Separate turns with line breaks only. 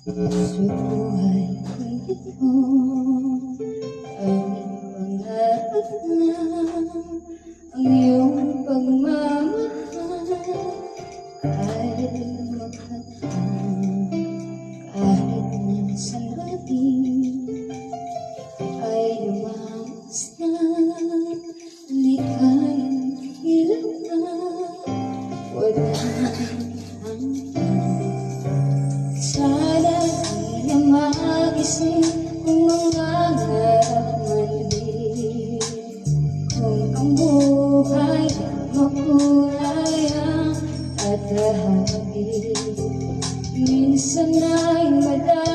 Sa buhay kong ito ay pangarap na ang iyong pagmamahal ay makatang kahit na sandali ay lumakas na likayang hirap na wala ang sana di na magising kung mangarap mali. Kung ang buhay makulay ang at rahagi, minsan ay madali.